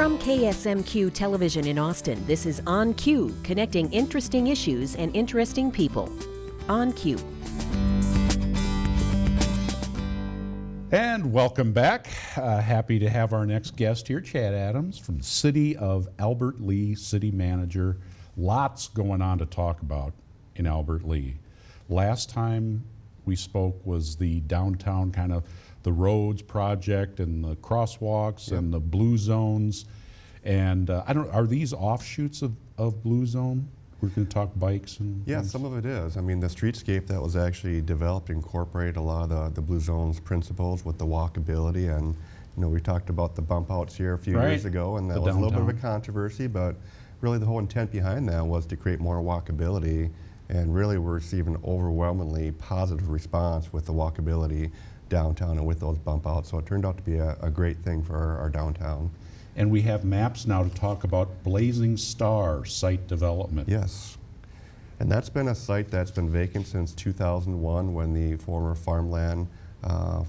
From KSMQ Television in Austin, this is On Cue, connecting interesting issues and interesting people. On Cue. And welcome back. Happy to have our next guest here, Chad Adams from the City of Albert Lea, City Manager. Lots going on to talk about in Albert Lea. Last time we spoke was the downtown kind of the roads project and the crosswalks and the blue zones. And are these offshoots of Blue Zone? We're going to talk bikes and Yeah, things. some of it is. I mean, the streetscape that was actually developed incorporated a lot of the Blue Zone's principles with the walkability. And, you know, we talked about the bump outs here a few years ago, and that was a little bit of a controversy, but really the whole intent behind that was to create more walkability. And really we're receiving overwhelmingly positive response with the walkability downtown and with those bump outs. So it turned out to be a great thing for our downtown. And we have maps now to talk about Blazing Star site development. Yes. And that's been a site that's been vacant since 2001 when the former farmland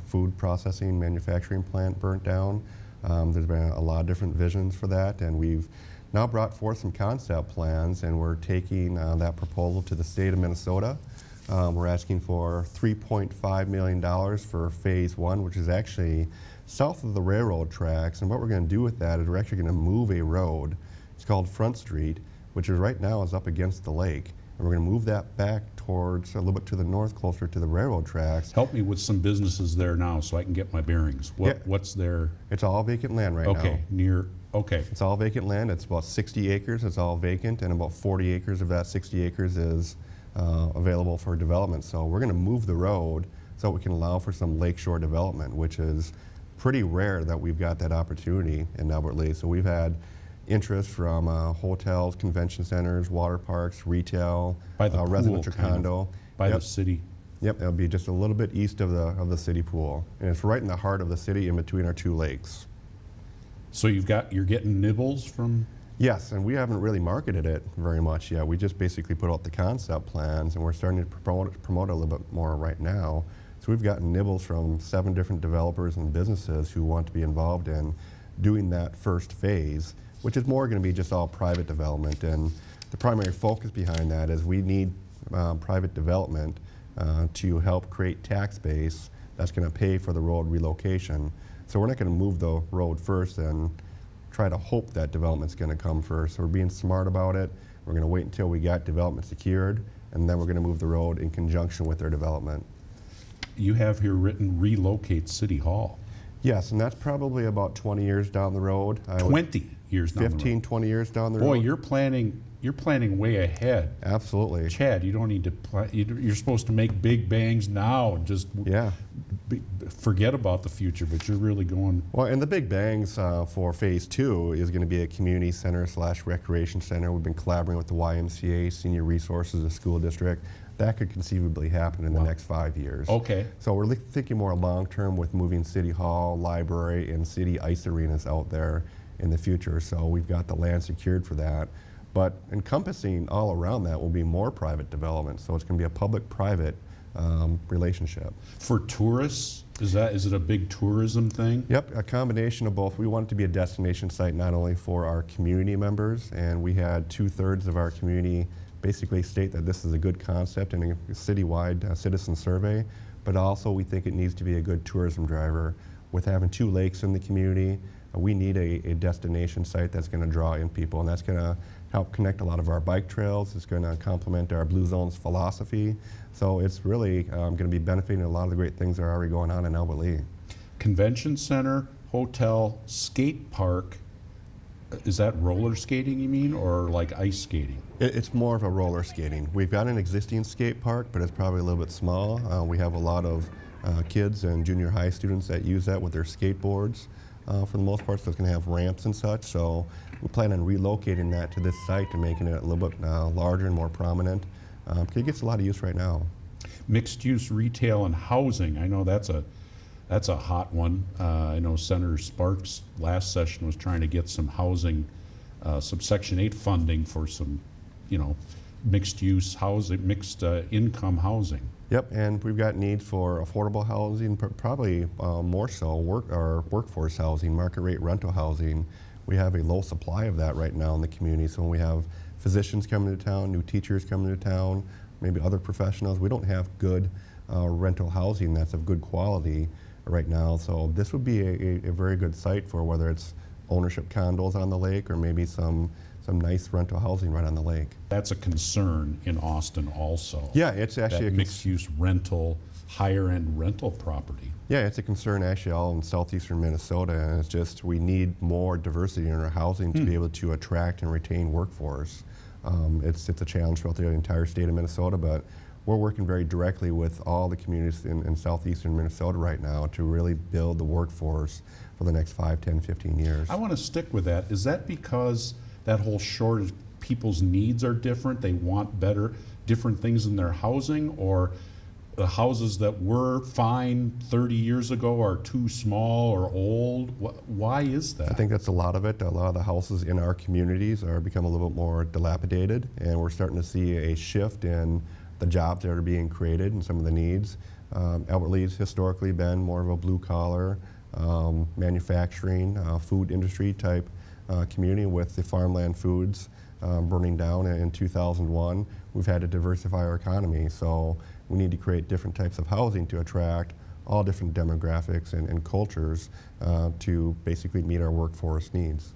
food processing manufacturing plant burnt down. There's been a lot of different visions for that, and we've now brought forth some concept plans, and we're taking that proposal to the state of Minnesota. We're asking for $3.5 million for phase one, which is actually south of the railroad tracks. And what we're going to do with that is we're actually going to move a road. It's called Front Street, which is right now is up against the lake. And we're going to move that back towards a little bit to the north, closer to the railroad tracks. Help me with some businesses there now so I can get my bearings. What's there? It's all vacant land right now. Okay. It's all vacant land. It's about 60 acres. It's all vacant, and about 40 acres of that 60 acres is available for development. So we're going to move the road so we can allow for some lakeshore development, which is pretty rare that we've got that opportunity in Albert Lea. So we've had interest from hotels, convention centers, water parks, retail, by the residential pool, condo. By the city. Yep, it'll be just a little bit east of the city pool. And it's right in the heart of the city in between our two lakes. So you're getting nibbles from? Yes, and we haven't really marketed it very much yet. We just basically put out the concept plans, and we're starting to promote it a little bit more right now. So we've gotten nibbles from 7 different developers and businesses who want to be involved in doing that first phase, which is more going to be just all private development. And the primary focus behind that is we need private development to help create tax base that's going to pay for the road relocation. So we're not going to move the road first and try to hope that development's going to come first. So we're being smart about it. We're going to wait until we got development secured, and then we're going to move the road in conjunction with their development. You have here written relocate City Hall. Yes, and that's probably about 20 years down the road. 20 years down the road. 15, 20 years down the road. Boy, you're planning way ahead. Absolutely. Chad, you don't need to plan. You're supposed to make big bangs now and just forget about the future, but you're really going. Well, and the big bangs for phase 2 is going to be a community center / recreation center. We've been collaborating with the YMCA, Senior Resources, the school district. That could conceivably happen in the next 5 years. Okay. So we're thinking more long-term with moving City Hall, library, and city ice arenas out there in the future. So we've got the land secured for that. But encompassing all around that will be more private development. So it's going to be a public-private relationship. For tourists, is it a big tourism thing? Yep, a combination of both. We want it to be a destination site not only for our community members, and we had 2/3 of our community basically state that this is a good concept in a citywide citizen survey, but also we think it needs to be a good tourism driver. With having 2 lakes in the community, we need a destination site that's going to draw in people, and that's going to help connect a lot of our bike trails. It's going to complement our Blue Zones philosophy. So it's really going to be benefiting a lot of the great things that are already going on in Albert Lea. Convention center, hotel, skate park. Is that roller skating, you mean, or like ice skating? It's more of a roller skating. We've got an existing skate park, but it's probably a little bit small. We have a lot of kids and junior high students that use that with their skateboards for the most part, so it's going to have ramps and such. So we plan on relocating that to this site and making it a little bit larger and more prominent. Because it gets a lot of use right now. Mixed-use retail and housing. I know that's a hot one. I know Senator Sparks last session was trying to get some housing, some Section 8 funding for some, mixed-use housing, mixed income housing. Yep, and we've got needs for affordable housing, probably more so workforce housing, market rate rental housing. we have a low supply of that right now in the community. So when we have physicians coming to town, new teachers coming to town, maybe other professionals, we don't have good rental housing that's of good quality right now. So this would be a very good site for whether it's ownership condos on the lake or maybe some nice rental housing right on the lake. That's a concern in Austin also. Yeah, it's actually that mixed-use rental, higher-end rental property. Yeah, it's a concern actually all in southeastern Minnesota, and it's just we need more diversity in our housing to be able to attract and retain workforce. It's a challenge throughout the entire state of Minnesota, but we're working very directly with all the communities in southeastern Minnesota right now to really build the workforce for the next 5, 10, 15 years. I want to stick with that. Is that because that whole shortage, people's needs are different, they want different things in their housing, or the houses that were fine 30 years ago are too small or old? Why is that? I think that's a lot of it. A lot of the houses in our communities are become a little bit more dilapidated, and we're starting to see a shift in the jobs that are being created and some of the needs. Albert Lee's historically been more of a blue collar, manufacturing, food industry type community. With the farmland foods burning down in 2001. We've had to diversify our economy, so we need to create different types of housing to attract all different demographics and cultures to basically meet our workforce needs.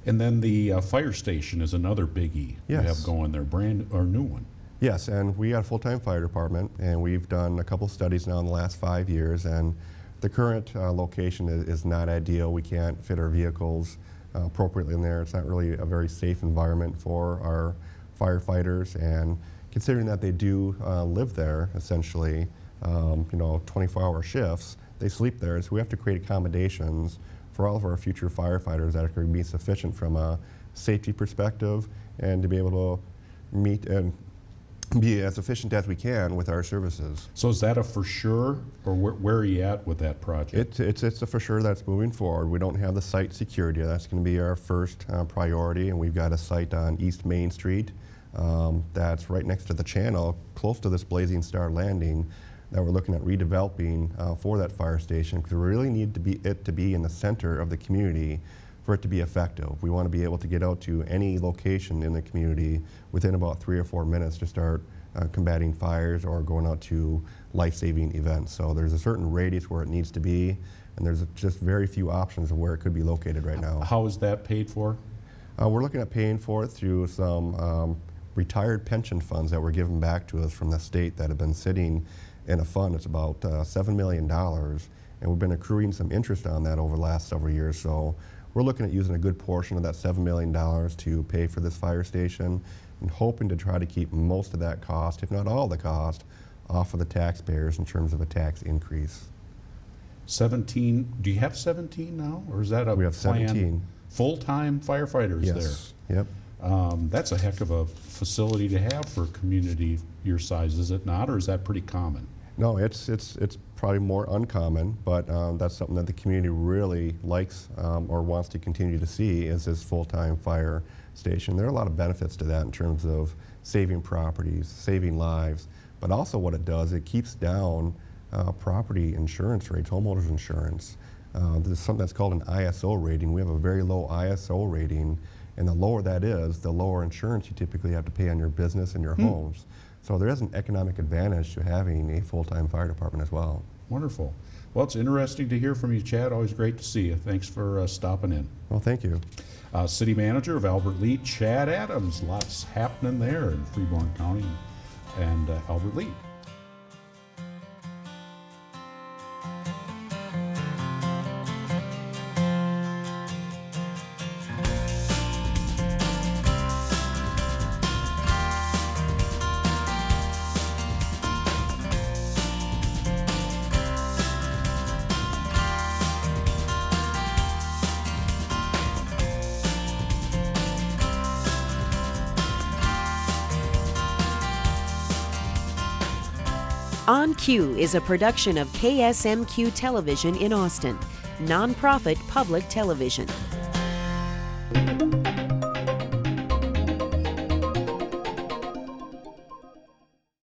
And then the fire station is another biggie you have going there, brand or new one. Yes, and we got a full-time fire department, and we've done a couple studies now in the last 5 years, and the current location is not ideal. We can't fit our vehicles appropriately in there. It's not really a very safe environment for our firefighters, and considering that they do live there essentially, 24-hour shifts, they sleep there, so we have to create accommodations for all of our future firefighters that are going to be sufficient from a safety perspective and to be able to meet and be as efficient as we can with our services. So is that a for sure, or where are you at with that project? It's a for sure that's moving forward. We don't have the site security. That's going to be our first priority, and we've got a site on East Main Street that's right next to the channel, close to this Blazing Star Landing, that we're looking at redeveloping for that fire station, because we really need it to be in the center of the community for it to be effective. We want to be able to get out to any location in the community within about 3 or 4 minutes to start combating fires or going out to life-saving events. So there's a certain radius where it needs to be, and there's just very few options of where it could be located right now. How is that paid for? We're looking at paying for it through some retired pension funds that were given back to us from the state that have been sitting in a fund. It's about $7 million, and we've been accruing some interest on that over the last several years. So we're looking at using a good portion of that $7 million to pay for this fire station and hoping to try to keep most of that cost, if not all the cost, off of the taxpayers in terms of a tax increase. 17, do you have 17 now, or is that a We have plan? 17. Full-time firefighters Yes. there? Yep. That's a heck of a facility to have for a community your size, is it not, or is that pretty common? No, it's probably more uncommon, but that's something that the community really likes or wants to continue to see is this full-time fire station. There are a lot of benefits to that in terms of saving properties, saving lives, but also what it does, it keeps down property insurance rates, homeowners insurance. There's something that's called an ISO rating. We have a very low ISO rating, and the lower that is, the lower insurance you typically have to pay on your business and your homes. So there is an economic advantage to having a full-time fire department as well. Wonderful. Well, it's interesting to hear from you, Chad. Always great to see you. Thanks for stopping in. Well, thank you. City Manager of Albert Lea, Chad Adams. Lots happening there in Freeborn County and Albert Lea. On Cue is a production of KSMQ Television in Austin, nonprofit public television.